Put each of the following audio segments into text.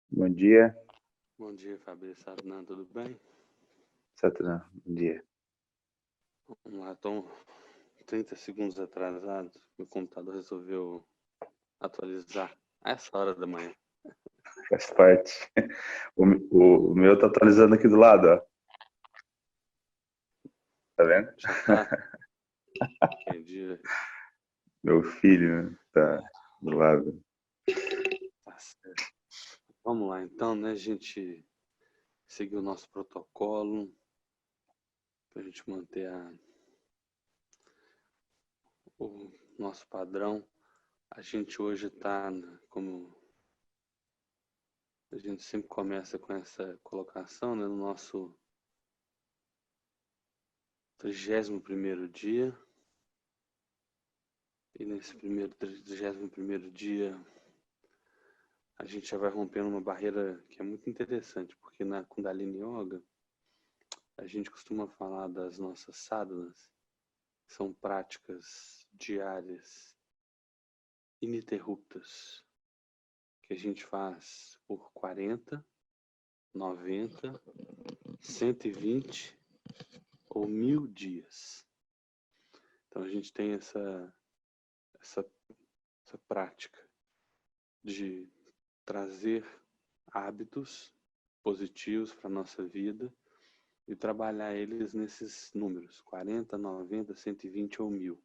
Bom dia. Bom dia, Fabrício. Adnan, tudo bem? Satana, bom dia. Vamos lá, estou 30 segundos atrasado. Meu computador resolveu atualizar a essa hora da manhã. Faz parte. O meu tá atualizando aqui do lado, ó. Tá vendo? Já tá? Entendi. Meu filho tá do lado. Tá certo. Vamos lá, então, né? A gente seguir o nosso protocolo para a gente manter o nosso padrão. A gente hoje está, como a gente sempre começa com essa colocação, né, no nosso 31º dia. E nesse 31º dia, a gente já vai rompendo uma barreira que é muito interessante, porque na Kundalini Yoga, a gente costuma falar das nossas sadhanas, que são práticas diárias, ininterruptas, que a gente faz por 40, 90, 120 ou 1000 dias. Então a gente tem essa prática de trazer hábitos positivos para a nossa vida e trabalhar eles nesses números, 40, 90, 120 ou 1000.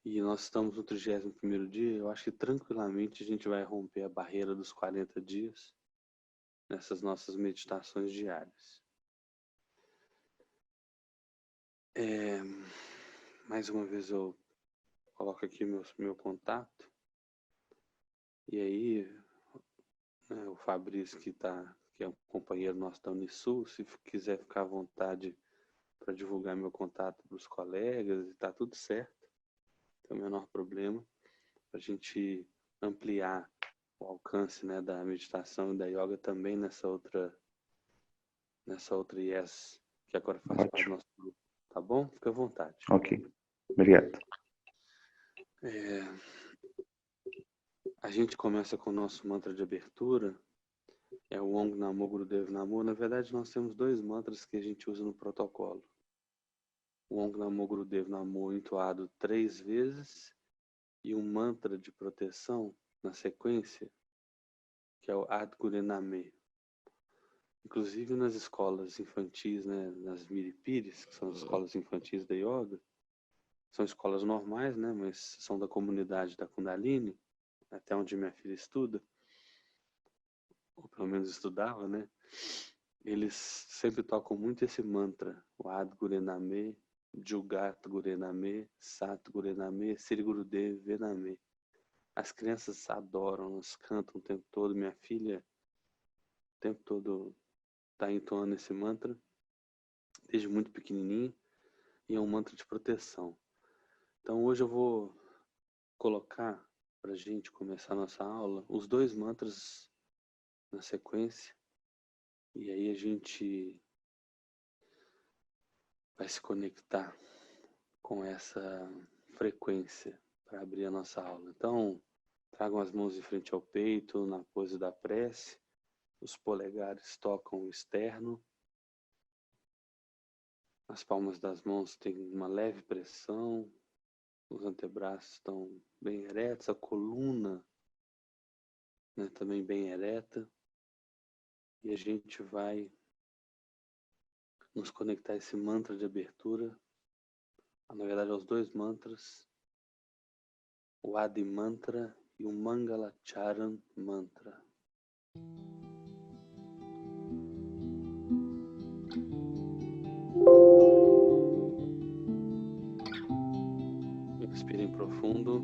E nós estamos no 31º dia, eu acho que tranquilamente a gente vai romper a barreira dos 40 dias nessas nossas meditações diárias. Mais uma vez eu coloco aqui meu contato. E aí, né, o Fabrício, que é um companheiro nosso da Unisul, se quiser ficar à vontade para divulgar meu contato para os colegas, e tá tudo certo, não tem o menor problema, para a gente ampliar o alcance, né, da meditação e da yoga também nessa outra IES, que agora faz parte do nosso grupo. Tá bom? Fica à vontade. Ok, obrigado. A gente começa com o nosso mantra de abertura, é o Om Namo Gurudev Namo. Na verdade, nós temos 2 mantras que a gente usa no protocolo. O Om Namo Gurudev Namo entoado 3 vezes e um mantra de proteção na sequência, que é o Ad Guru Name. Inclusive nas escolas infantis, né, nas Miripiris, que são as escolas infantis da yoga, são escolas normais, né, mas são da comunidade da Kundalini, até onde minha filha estuda, ou pelo menos estudava, né? Eles sempre tocam muito esse mantra, o Ad Guru Name, Jugat Guru Name, Sat Guru Name, Sri Gurudev Vename. As crianças adoram, elas cantam o tempo todo. Minha filha o tempo todo está entoando esse mantra, desde muito pequenininho, e é um mantra de proteção. Então hoje eu vou colocar, para a gente começar a nossa aula, os 2 mantras na sequência, e aí a gente vai se conectar com essa frequência para abrir a nossa aula. Então, tragam as mãos de frente ao peito, na pose da prece, os polegares tocam o externo, as palmas das mãos têm uma leve pressão, os antebraços estão bem eretos, a coluna, né, também bem ereta, e a gente vai nos conectar a esse mantra de abertura, na verdade aos 2 mantras, o Adi Mantra e o Mangala Charan Mantra. Inspirem profundo.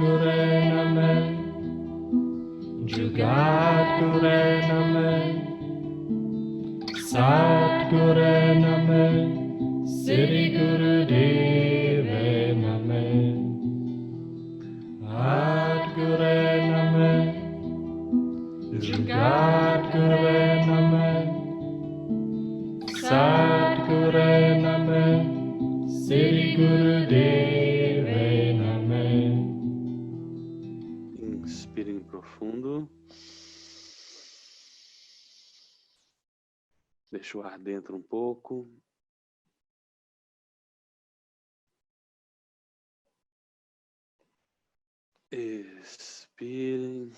Jadgure Name, Jugadgure Name, Satgure Name, Sri Guru Deve Name, Adgure Name, Jugadgure Name, Satgure Name, Sri Guru Deve Name. Inspirem profundo. Deixa o ar dentro um pouco. Expirem.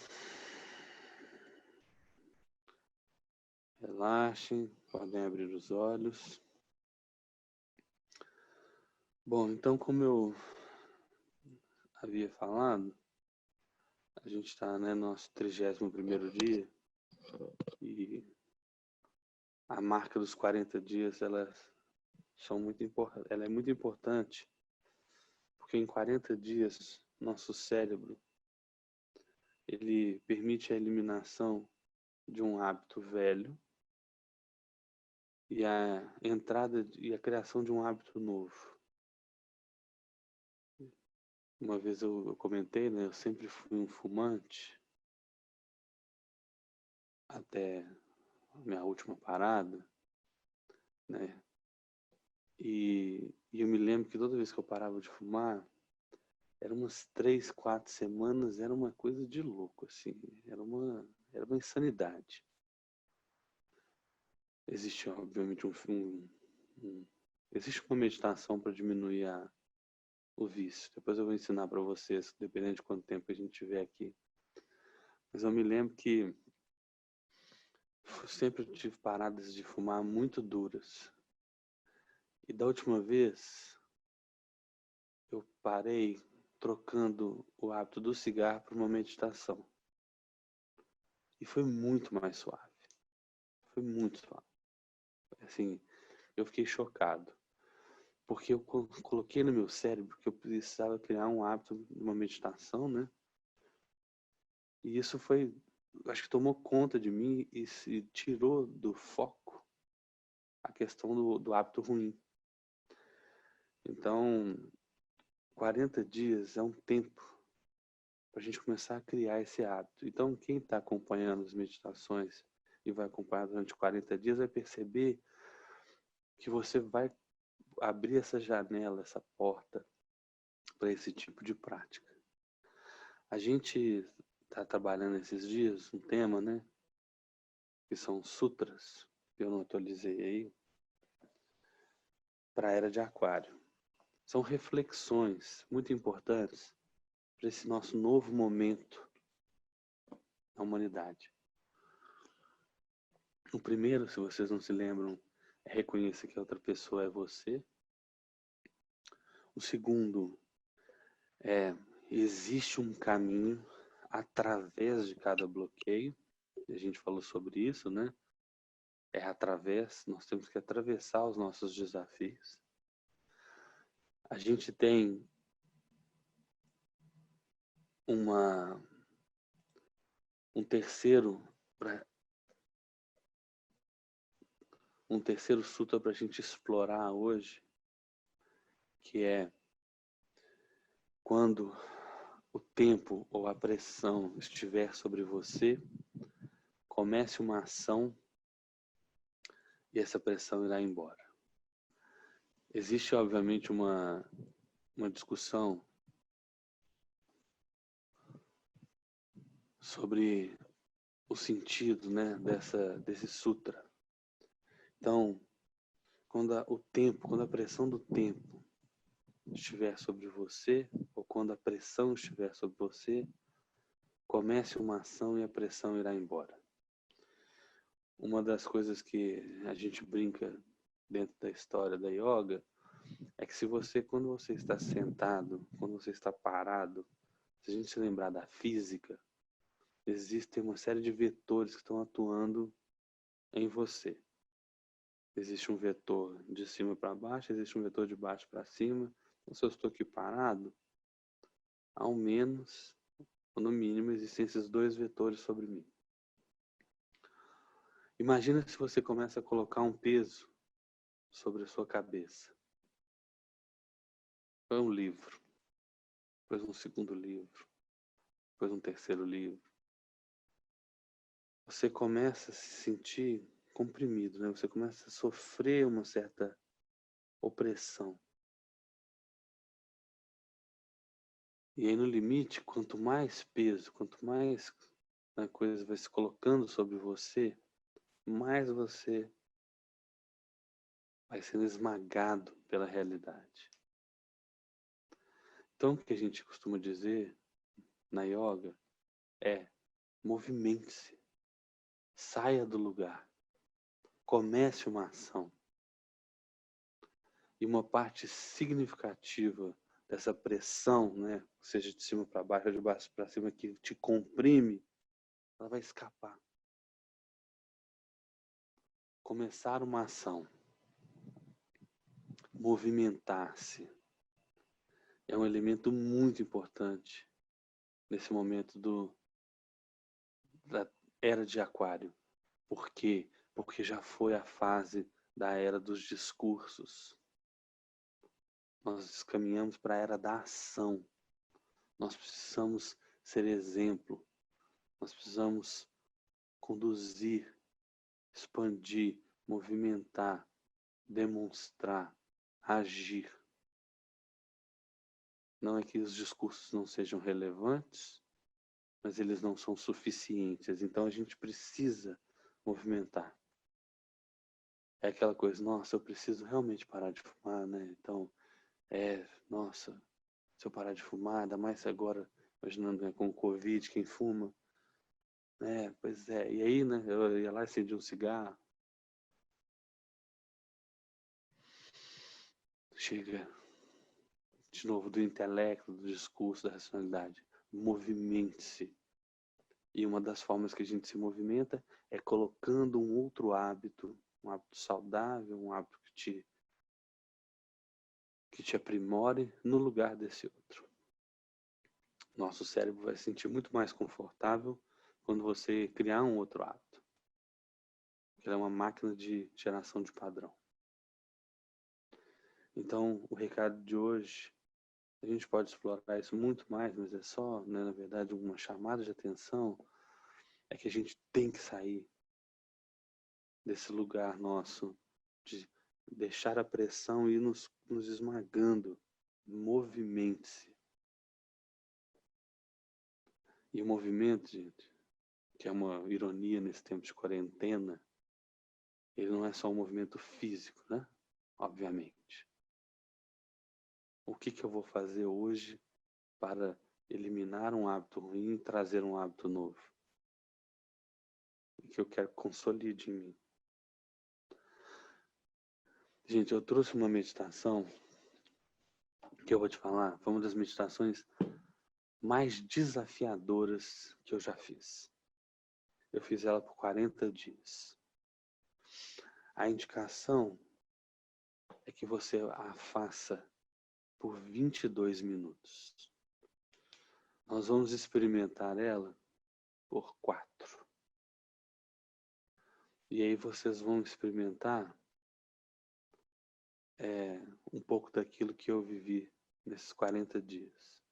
Relaxem. Podem abrir os olhos. Bom, então, como eu havia falado, a gente está, né, no nosso 31º dia. E a marca dos 40 dias, ela é muito importante, porque em 40 dias, nosso cérebro, ele permite a eliminação de um hábito velho e a entrada e a criação de um hábito novo. Uma vez eu comentei, né, eu sempre fui um fumante, até a minha última parada, né? E eu me lembro que toda vez que eu parava de fumar, era umas 3, 4 semanas, era uma coisa de louco, assim, era uma insanidade. Existe, obviamente, existe uma meditação para diminuir o vício. Depois eu vou ensinar para vocês, dependendo de quanto tempo a gente tiver aqui. Mas eu me lembro que sempre tive paradas de fumar muito duras. E da última vez, eu parei trocando o hábito do cigarro por uma meditação. E foi muito mais suave. Foi muito suave. Assim, eu fiquei chocado. Porque eu coloquei no meu cérebro que eu precisava criar um hábito de uma meditação, né? E isso foi, acho que tomou conta de mim e se tirou do foco a questão do hábito ruim. Então, 40 dias é um tempo para a gente começar a criar esse hábito. Então, quem está acompanhando as meditações e vai acompanhar durante 40 dias vai perceber que você vai abrir essa janela, essa porta para esse tipo de prática. A gente está trabalhando esses dias um tema, né? Que são sutras, que eu não atualizei aí, para a Era de Aquário. São reflexões muito importantes para esse nosso novo momento na humanidade. O primeiro, se vocês não se lembram, é reconhecer que a outra pessoa é você. O segundo é, existe um caminho através de cada bloqueio. A gente falou sobre isso, né? Nós temos que atravessar os nossos desafios. A gente tem um terceiro sutra para a gente explorar hoje, que é quando o tempo ou a pressão estiver sobre você, comece uma ação e essa pressão irá embora. Existe, obviamente, uma discussão sobre o sentido, né, desse sutra. Então, quando a pressão do tempo estiver sobre você, ou quando a pressão estiver sobre você, comece uma ação e a pressão irá embora. Uma das coisas que a gente brinca dentro da história da yoga é que quando você está sentado, quando você está parado, se a gente se lembrar da física, existem uma série de vetores que estão atuando em você. Existe um vetor de cima para baixo, existe um vetor de baixo para cima. Então, se eu estou aqui parado, ao menos, ou no mínimo, existem esses dois vetores sobre mim. Imagina se você começa a colocar um peso sobre a sua cabeça. Foi um livro, depois um segundo livro, depois um terceiro livro. Você começa a se sentir comprimido, né? Você começa a sofrer uma certa opressão. E aí, no limite, quanto mais peso, quanto mais a coisa vai se colocando sobre você, mais você vai sendo esmagado pela realidade. Então, o que a gente costuma dizer na yoga é: movimente-se, saia do lugar, comece uma ação. E uma parte significativa dessa pressão, né, seja de cima para baixo ou de baixo para cima, que te comprime, ela vai escapar. Começar uma ação, movimentar-se, é um elemento muito importante nesse momento da era de Aquário. Por quê? Porque já foi a fase da era dos discursos. Nós caminhamos para a era da ação. Nós precisamos ser exemplo. Nós precisamos conduzir, expandir, movimentar, demonstrar, agir. Não é que os discursos não sejam relevantes, mas eles não são suficientes. Então a gente precisa movimentar. É aquela coisa: nossa, eu preciso realmente parar de fumar, né? Então, nossa, se eu parar de fumar, ainda mais agora, imaginando, né, com o Covid, quem fuma. Pois é. E aí, né, eu ia lá e acendi um cigarro. Chega de novo do intelecto, do discurso, da racionalidade. Movimente-se. E uma das formas que a gente se movimenta é colocando um outro hábito, um hábito saudável, um hábito que te aprimore no lugar desse outro. Nosso cérebro vai se sentir muito mais confortável quando você criar um outro hábito. Ele é uma máquina de geração de padrão. Então, o recado de hoje, a gente pode explorar isso muito mais, mas é só, né, na verdade, uma chamada de atenção, é que a gente tem que sair desse lugar nosso de deixar a pressão ir nos esmagando. Movimente-se. E o movimento, gente, que é uma ironia nesse tempo de quarentena, ele não é só um movimento físico, né? Obviamente. O que eu vou fazer hoje para eliminar um hábito ruim e trazer um hábito novo? Que eu quero que consolide em mim. Gente, eu trouxe uma meditação que eu vou te falar, foi uma das meditações mais desafiadoras que eu já fiz. Eu fiz ela por 40 dias. A indicação é que você a faça por 22 minutos. Nós vamos experimentar ela por 4. E aí vocês vão experimentar um pouco daquilo que eu vivi nesses 40 dias.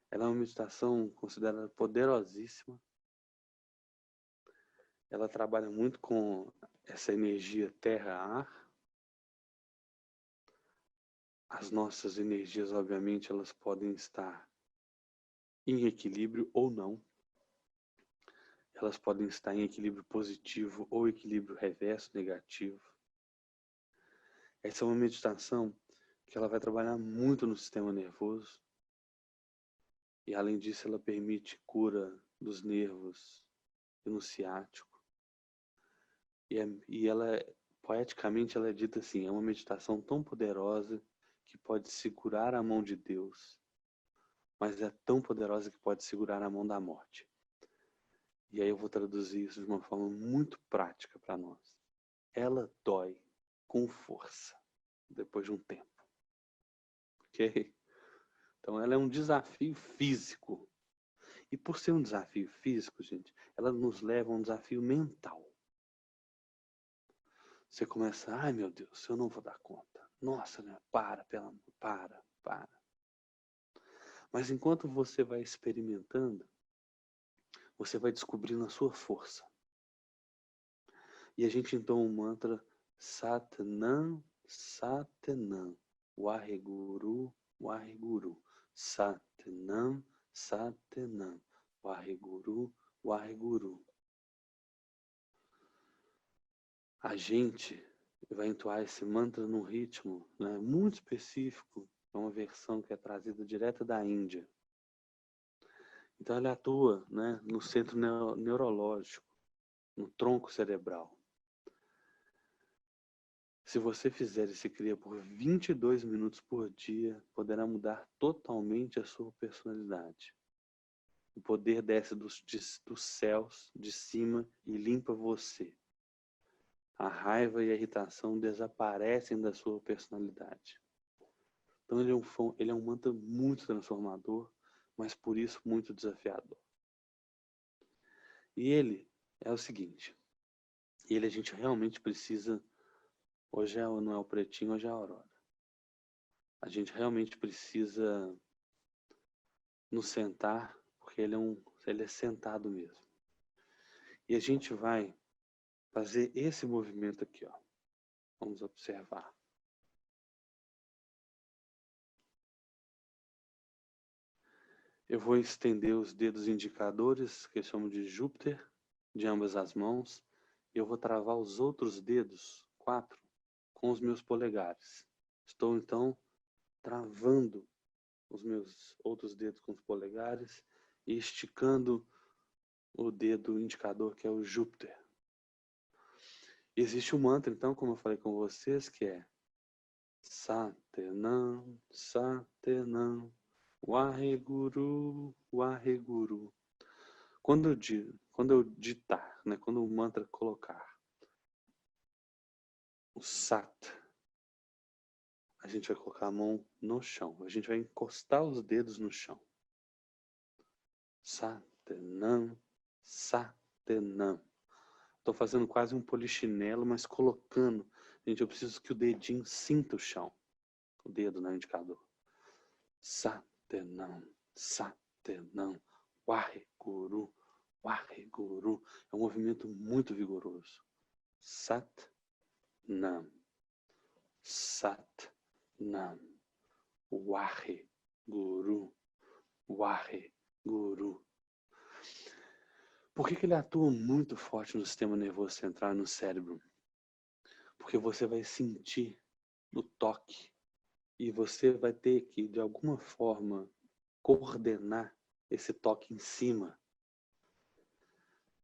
Ela é uma meditação considerada poderosíssima. Ela trabalha muito com essa energia terra-ar. As nossas energias, obviamente, elas podem estar em equilíbrio ou não. Elas podem estar em equilíbrio positivo ou equilíbrio reverso, negativo. Essa é uma meditação que ela vai trabalhar muito no sistema nervoso. E além disso, ela permite cura dos nervos e no ciático. E ela, poeticamente, ela é dita assim: é uma meditação tão poderosa que pode segurar a mão de Deus, mas é tão poderosa que pode segurar a mão da morte. E aí eu vou traduzir isso de uma forma muito prática para nós. Ela dói com força depois de um tempo. Ok? Então, ela é um desafio físico. E por ser um desafio físico, gente, ela nos leva a um desafio mental. Você começa, ai meu Deus, eu não vou dar conta. Nossa, né? Para. Mas enquanto você vai experimentando, você vai descobrindo a sua força. E a gente então o mantra Satnam, Satnam, Waheguru, Waheguru. Satnam, Satnam, Waheguru, Waheguru. A gente vai entoar esse mantra num ritmo, né, muito específico. É uma versão que é trazida direto da Índia. Então ele atua, né, no centro neurológico, no tronco cerebral. Se você fizer esse Kriya por 22 minutos por dia, poderá mudar totalmente a sua personalidade. O poder desce dos céus, de cima, e limpa você. A raiva e a irritação desaparecem da sua personalidade. Então ele é um mantra muito transformador, mas por isso muito desafiador. E ele é o seguinte, a gente realmente precisa, hoje não é o pretinho, hoje é a aurora. A gente realmente precisa nos sentar, porque ele é sentado mesmo. E a gente vai fazer esse movimento aqui, ó. Vamos observar. Eu vou estender os dedos indicadores, que eu chamo de Júpiter, de ambas as mãos. E eu vou travar os outros dedos, 4, com os meus polegares. Estou, então, travando os meus outros dedos com os polegares e esticando o dedo indicador, que é o Júpiter. Existe um mantra, então, como eu falei com vocês, que é Satnam, Satnam, Waheguru, Waheguru. Quando eu ditar, né, quando o mantra colocar o Sat, a gente vai colocar a mão no chão. A gente vai encostar os dedos no chão. Satnam, Satnam. Estou fazendo quase um polichinelo, mas colocando. Gente, eu preciso que o dedinho sinta o chão. O dedo no indicador. Satnam, Satnam, Waheguru, Waheguru. É um movimento muito vigoroso. Satnam, Satnam, Waheguru, Waheguru. Por que ele atua muito forte no sistema nervoso central e no cérebro? Porque você vai sentir no toque e você vai ter que, de alguma forma, coordenar esse toque em cima.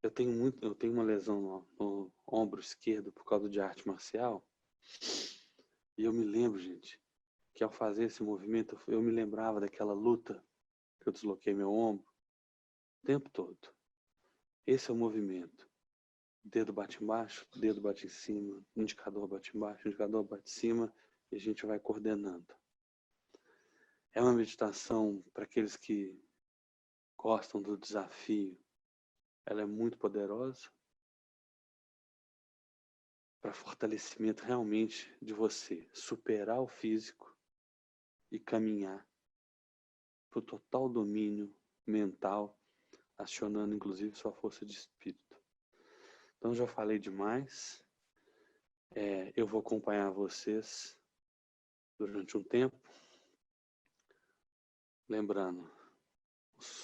Eu tenho uma lesão no ombro esquerdo por causa de arte marcial. E eu me lembro, gente, que ao fazer esse movimento, eu me lembrava daquela luta que eu desloquei meu ombro o tempo todo. Esse é o movimento. Dedo bate embaixo, dedo bate em cima, indicador bate embaixo, indicador bate em cima, e a gente vai coordenando. É uma meditação para aqueles que gostam do desafio. Ela é muito poderosa para fortalecimento realmente de você superar o físico e caminhar para o total domínio mental, acionando inclusive sua força de espírito. Então já falei demais. Eu vou acompanhar vocês durante um tempo. Lembrando,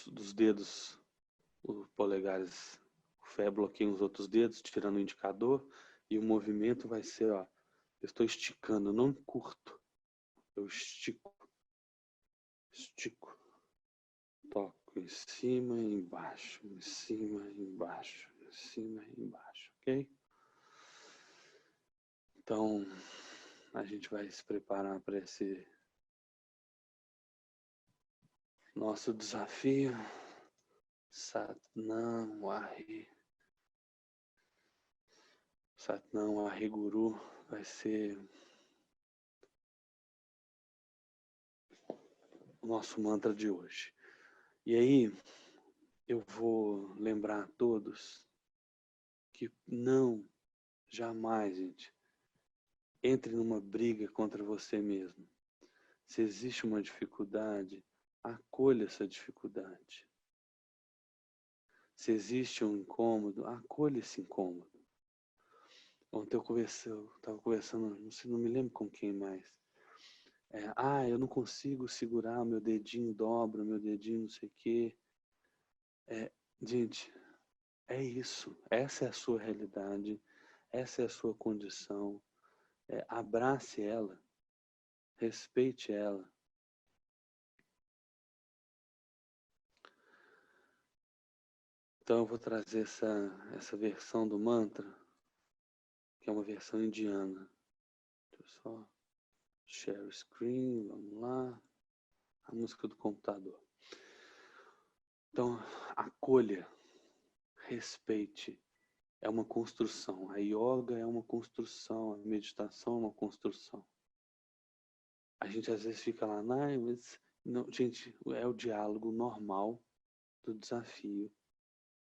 dos dedos, os polegares, o pé bloqueia os outros dedos, tirando o indicador. E o movimento vai ser, ó, eu estou esticando, não curto. Eu estico. Estico. Toco em cima e embaixo, em cima e embaixo, em cima e embaixo, ok? Então, a gente vai se preparar para esse nosso desafio. Satnam Waheguru vai ser o nosso mantra de hoje. E aí, eu vou lembrar a todos que não, jamais, gente, entre numa briga contra você mesmo. Se existe uma dificuldade, acolha essa dificuldade. Se existe um incômodo, acolha esse incômodo. Ontem eu estava conversando, não me lembro com quem mais. Eu não consigo segurar, meu dedinho dobra, meu dedinho não sei o quê. Gente, é isso. Essa é a sua realidade, essa é a sua condição. Abrace ela, respeite ela. Então eu vou trazer essa versão do mantra, que é uma versão indiana. Deixa eu só share o screen, vamos lá. A música do computador. Então, acolha, respeite. É uma construção. A yoga é uma construção, a meditação é uma construção. A gente às vezes fica lá, mas não, gente, é o diálogo normal do desafio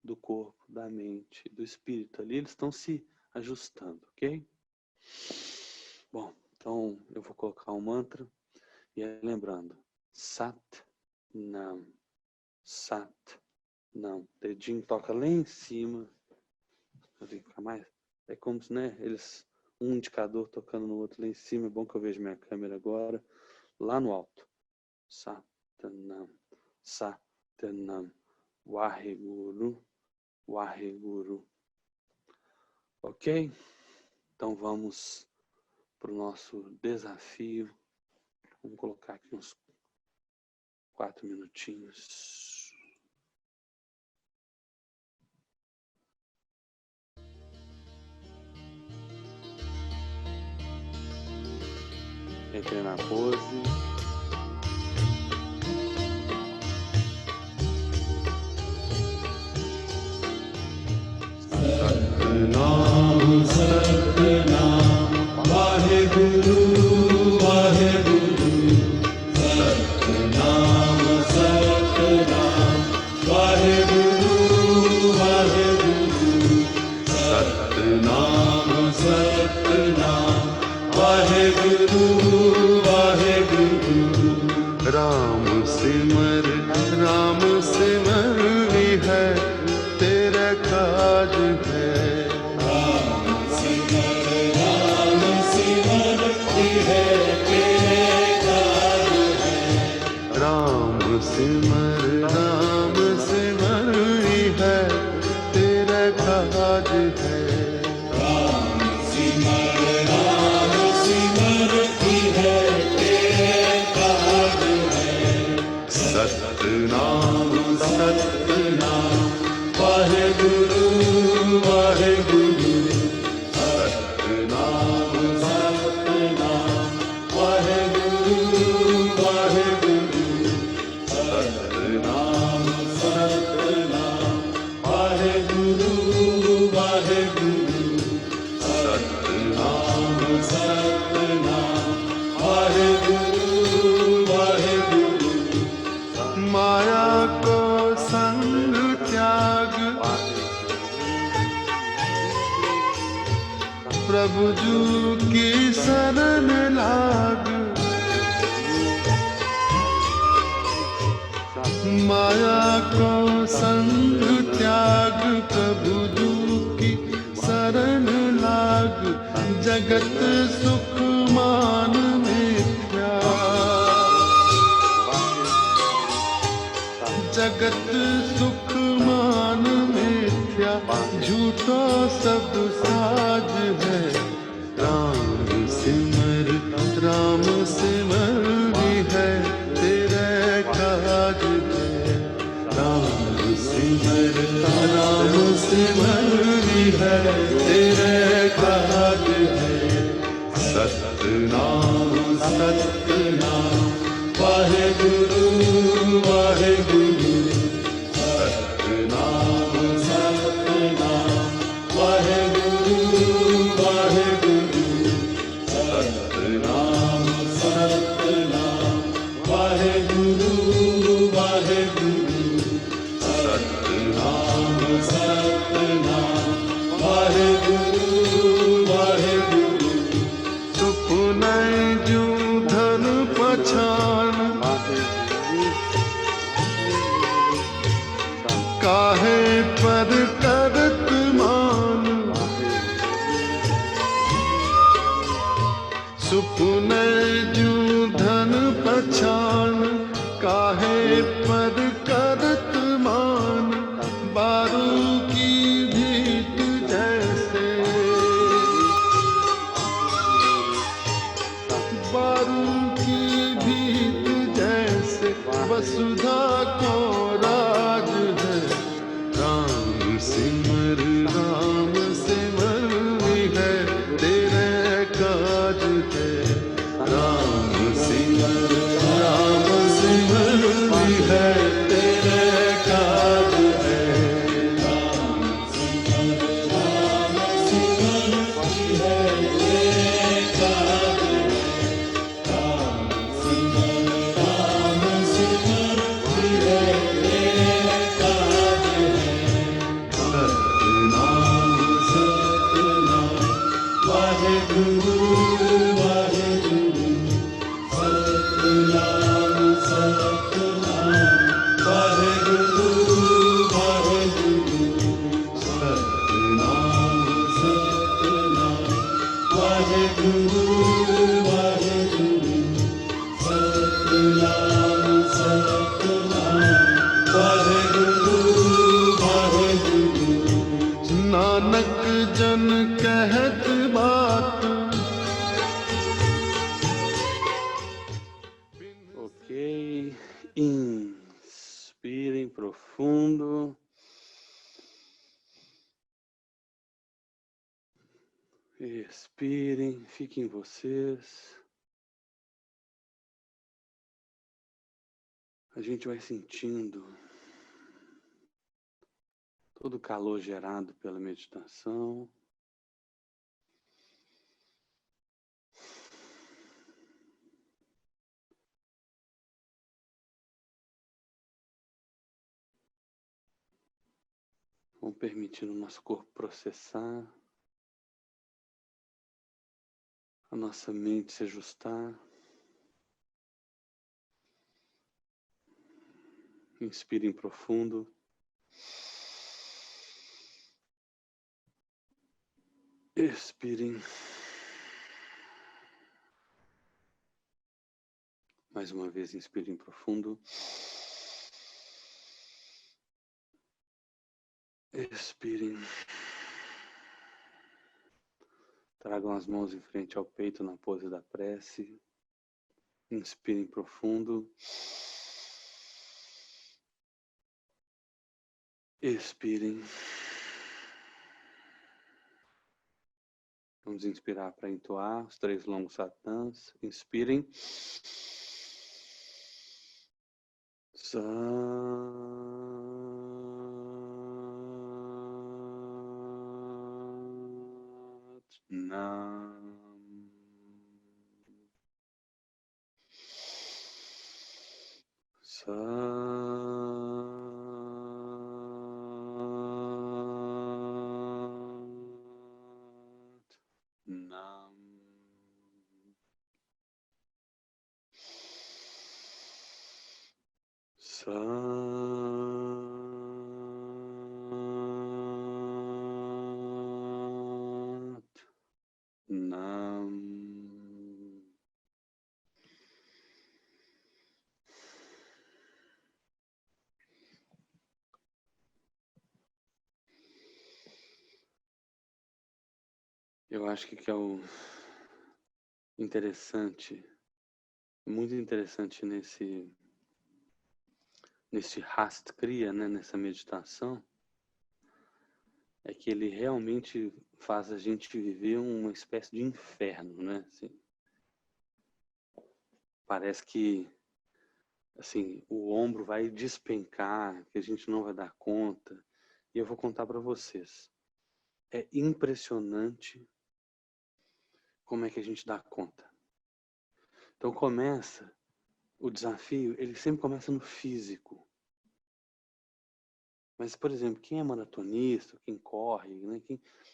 do corpo, da mente, do espírito. Ali eles estão se ajustando, ok? Bom, então eu vou colocar um mantra e lembrando, Sat Nam, Sat Nam. Dedinho toca lá em cima. Eu tenho que ficar mais. É como se, né, um indicador tocando no outro lá em cima. É bom que eu vejo minha câmera agora. Lá no alto. Sat Nam, Sat Nam, Waheguru, Waheguru. Ok? Então vamos para o nosso desafio. Vamos colocar aqui uns 4 minutinhos. Entre na pose. Satnam, Satnam, Vaheguru, Vaheguru. Satnam, Satnam, Vaheguru, Vaheguru. Satnam, Satnam, Vaheguru, Vaheguru. Ram सिमर है तेरा काज है राम सिमर है तेरे काज है राम सिमर है तेरा काज है राम सिमर है तेरे काज है सतनाम सतनाम वाहेगुरु वाहेगुरु सतनाम सतनाम वाहेगुरु वाहेगुरु सतनाम सतनाम वाहेगुरु वाहेगुरु सतनाम सतनाम वाहेगुरु वाहेगुरु माया को संग त्याग प्रभु जू की शरण लाग माया को संग त्याग प्रभु जू की शरण लाग जगत सुख मान मिथ्या जगत सुख मान मिथ्या झूठा सब साज है राम सिमर भी है तेरे काज है राम सिमर भी है तेरे काज है सतनाम सतनाम वाहेगुरु वाहेगुरु सतनाम सतनाम वाहेगुरु वाहेगुरु सतनाम सतनाम वाहेगुरु काहे पर करत मान सुपुने जू धन पछान काहे पर करत मान बारू की भीत जैसे बारू की भीत जैसे वसुधा को राज है राम सिमर है तेरे काज है राम सिमर है तेरे काज है सतनाम सतनाम वाहेगुरु वाहेगुरु सतनाम सतनाम वाहेगुरु वाहेगुरु सतनाम सतनाम वाहेगुरु वाहेगुरु सतनाम सतनाम वाहेगुरु वाहेगुरु नानक जन कहत बात Ok, inspirem profundo. Expirem, fiquem vocês. A gente vai sentindo todo o calor gerado pela meditação. Vamos permitindo o nosso corpo processar, a nossa mente se ajustar. Inspirem profundo. Expirem. Mais uma vez, inspirem profundo. Expirem. Tragam as mãos em frente ao peito na pose da prece. Inspirem profundo. Expirem. Vamos inspirar para entoar os 3 longos satãs. Inspirem. Nam. Nam. Nam. Eu acho que é o interessante, muito interessante nesse Rast Kriya, né, nessa meditação, é que ele realmente faz a gente viver uma espécie de inferno, né? Assim, parece que assim, o ombro vai despencar, que a gente não vai dar conta. E eu vou contar para vocês. É impressionante como é que a gente dá conta. Então começa o desafio, ele sempre começa no físico. Mas, por exemplo, quem é maratonista, quem corre, né,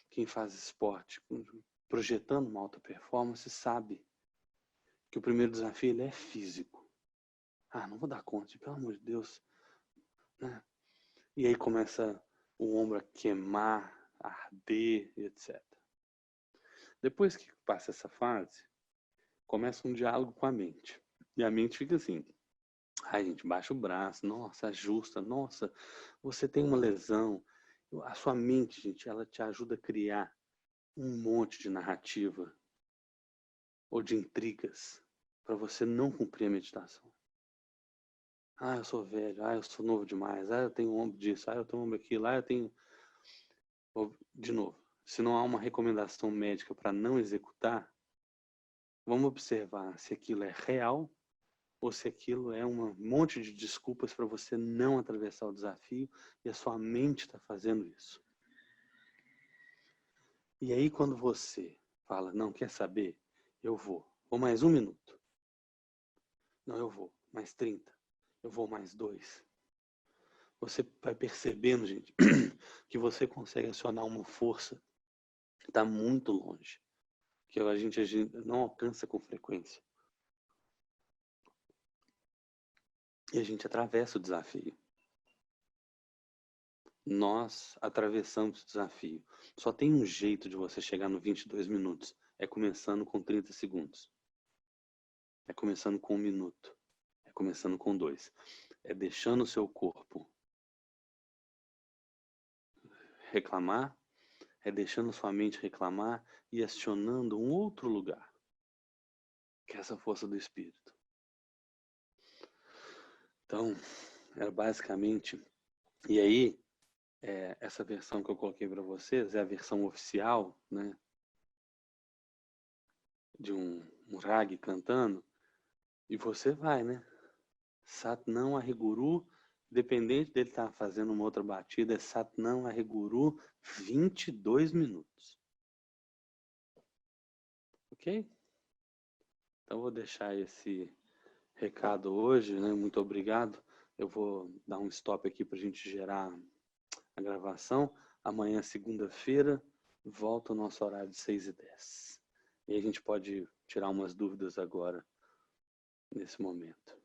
quem faz esporte, projetando uma alta performance, sabe que o primeiro desafio ele é físico. Ah, não vou dar conta, pelo amor de Deus. Né? E aí começa o ombro a queimar, a arder, etc. Depois que passa essa fase, começa um diálogo com a mente. E a mente fica assim, ai gente, baixa o braço, nossa, ajusta, nossa, você tem uma lesão. A sua mente, gente, ela te ajuda a criar um monte de narrativa ou de intrigas para você não cumprir a meditação. Ah, eu sou velho, ah, eu sou novo demais, ah, eu tenho ombro disso, ah, eu tenho ombro aquilo, ah, eu tenho... De novo, se não há uma recomendação médica para não executar, vamos observar se aquilo é real ou se aquilo é um monte de desculpas para você não atravessar o desafio e a sua mente está fazendo isso. E aí quando você fala, não, quer saber? Eu vou mais 1 minuto. Não, eu vou mais 30. Eu vou mais 2. Você vai percebendo, gente, que você consegue acionar uma força que está muito longe, que a gente não alcança com frequência. E a gente atravessa o desafio. Nós atravessamos o desafio. Só tem um jeito de você chegar no 22 minutos. É começando com 30 segundos. É começando com 1 minuto. É começando com 2. É deixando o seu corpo reclamar. É deixando sua mente reclamar e acionando um outro lugar. Que é essa força do espírito. Então, era basicamente... E aí, essa versão que eu coloquei para vocês é a versão oficial, né? De um rag cantando. E você vai, né? Satnam Ariguru, dependente dele estar fazendo uma outra batida, é Satnam Ariguru 22 minutos. Ok? Então vou deixar esse recado hoje, né? Muito obrigado. Eu vou dar um stop aqui para a gente gerar a gravação. Amanhã, segunda-feira, volta o nosso horário de 6h10. E a gente pode tirar umas dúvidas agora, nesse momento.